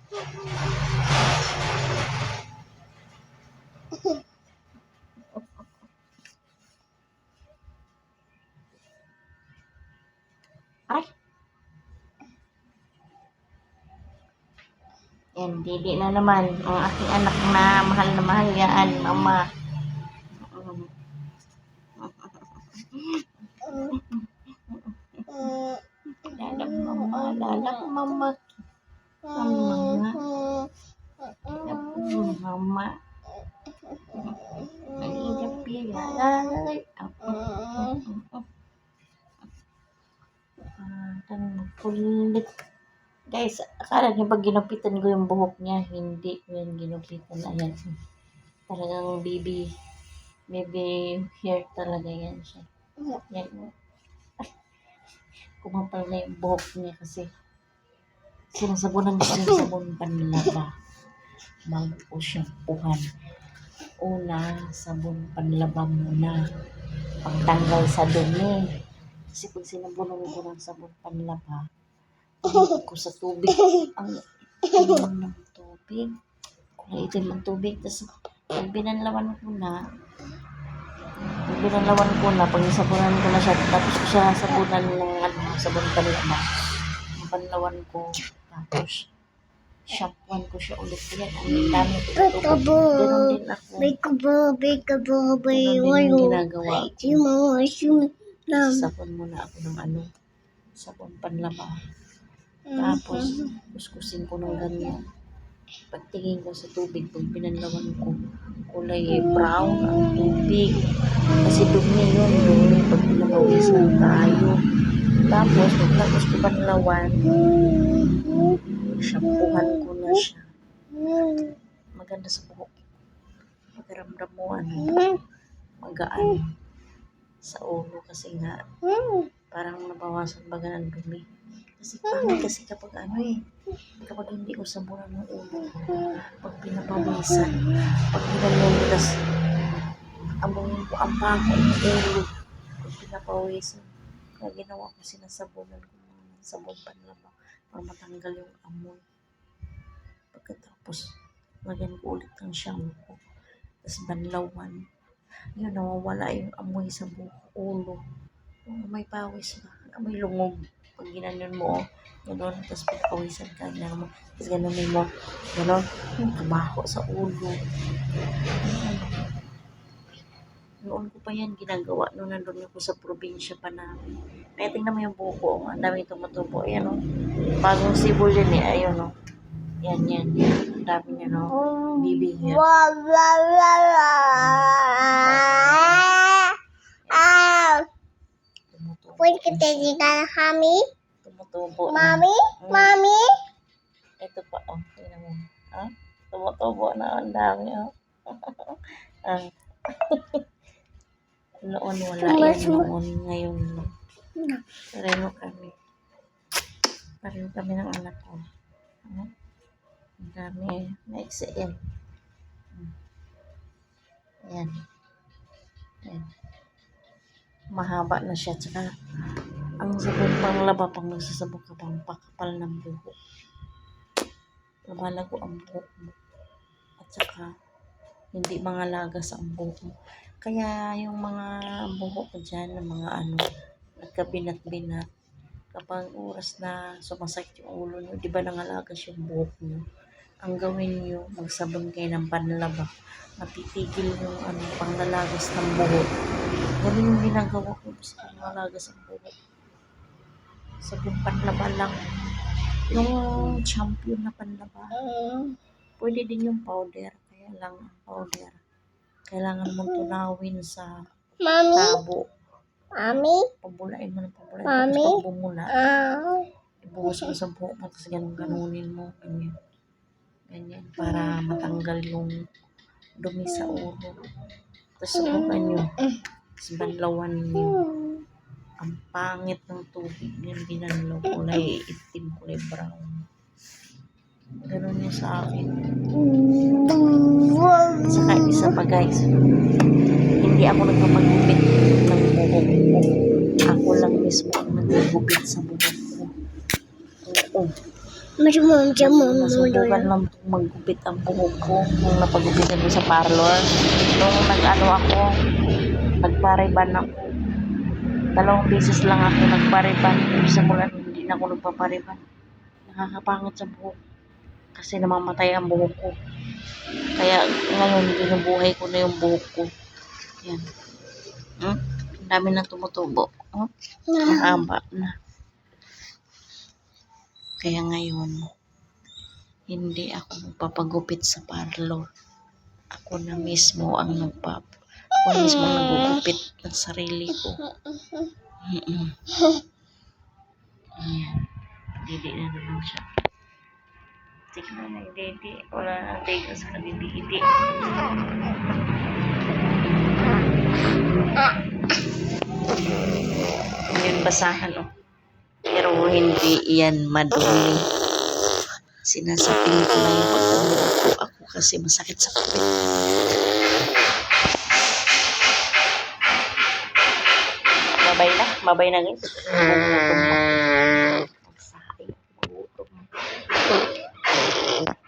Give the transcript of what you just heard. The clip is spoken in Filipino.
Ay, yan, didi na naman ang aking anak na mahal yan, mama. Lalak mama, lalak mama. Mama. Mama. Nag-iidap pila. Ay, kulit. Guys, akala niyo ba ginupitan ko yung buhok niya? Hindi ko yan ginupitan. Ayan. Talagang baby hair talaga yan siya. Yan. Kumapal na yung buhok niya kasi sinasabunan ko yung sabon panlaba bago ko siyang puhan. Una, sabon panlaba muna. Pagtanggal sa dumi. Kasi pag sinabunan ko ng sabon panlaba, ko sa tubig. Ang itim ng tubig. Kulay itim ng tubig. Tapos, pag binanlawan ko na, pag isabunan ko na siya, tapos ko siya sabunan ng sabon panlaba. Ang panlawan ko, tapos, shampooan ko siya ulit. Yan, ang dami ko ito. Ganun din ako. Ganun din yung ginagawa ko. Sabon muna ako ng sabon panlaba. Tapos, kuskusin ko ng ganyan. Pagtingin ko sa tubig, pag pinanlawan ko, kulay brown ang tubig. Kasi dumi yun, pag pinapawisan tayo. Tapos, pagkatapos ko panlawan, shampoohan ko na siya. Maganda sa buhok. Pagkaramdam mo, magaan sa ulo kasi nga, parang nabawasan baga ng dumi. Kasi pangit kasi kapag kapag hindi ko sabunan ng ulo, pag pinapawisan, pag pinalimutas, amoyin ko ang bako ng ulo, pag pinapawisan. Kaya ginawa ko, sinasabunan ko ng sabon panlaba para matanggal yung amoy. Pagkatapos, lagyan ko ulit ng shampoo. Tapos banlawan. Yun, nawawala yung amoy sa ulo. Amoy pawis ba? Amoy lungog. Pag ginanon mo, gano'n, tapos pagpawisan ka, gano'n mo, tapos gano'n mo, gano'n, kabaho sa ulo. Noon ko pa yan ginagawa, noon nandun ako sa probinsya pa namin. Kaya tingnan mo yung buko, ang dami tumutubo. Ayan o, bagong sibol yan ayun o. Yan, ang dami niya baby hair. Pwede kita digan kami? Tumutubo. Mami? Ito pa, tingnan mo. Tumutubo na, ang dami, Noon wala yan, noon, ngayon. Pareho kami ng anak ko. Ang dami, maiksi yan. Ayan. Mahaba na siya, tsaka ang sabon panglaba, pag nagsasabon ka pang pakapal ng buhok. Lumalago ang buhok mo. At saka, hindi mga lagas ang buhok mo. Kaya yung mga buhok ko dyan, ng mga nagkabinat-binat, kapag oras na sumasakit yung ulo nyo, di ba nangalagas yung buhok nyo? Ang gawin nyo, magsabon kayo ng panlaba. Matitigil yung panglalagas ng buhok. Ganun yung ginagawa ko sa panglalagas ng buhok. Sabon panlaba lang. Yung champion na panlaba. Pwede din yung powder. Kaya lang ang powder, kailangan mong tunawin sa tabo. Pabulain mo ng pabulain. Tapos pag bumula, ibuhos mo sa buhok mo. Tapos ganunin mo. Ganyan. Para matanggal yung dumi sa ulo. Tapos subukan nyo. Tapos banlawan nyo. Ang pangit ng tubig yung binanlaw. Kulay itim, kulay brown. Ganun nyo sa akin. Saka isa pa guys, hindi ako nagpapagupit ng buhok ko. Ako lang mismo ang nagpapagupit sa buhok ko. Oo. Nasubukan lang itong maggupit ang buhok ko nung napagupitan ko sa parlor. Nung nagpariban ako. 2 beses lang ako nagpariban. Sa mula hindi na ako nagpapariban. Nakakapangit sa buhok. Kasi namamatay ang buhok ko. Kaya ngayon binubuhay ko na yung buhok ko. Yan. Ang dami nang tumutubo. Mahaba na. Kaya ngayon, hindi ako magpapagupit sa parlor. Ako na mismo ang nagugupit ng sarili ko. Ayan. Didi na naman siya. Tignan na yung didi. Wala na tiga sa kadididi. Yun basahan o. Pero hindi yan madumi. Sinasapin ko lang yung pagkamuko ako kasi masakit sa kapit. Mabay na guys. Magutom pa.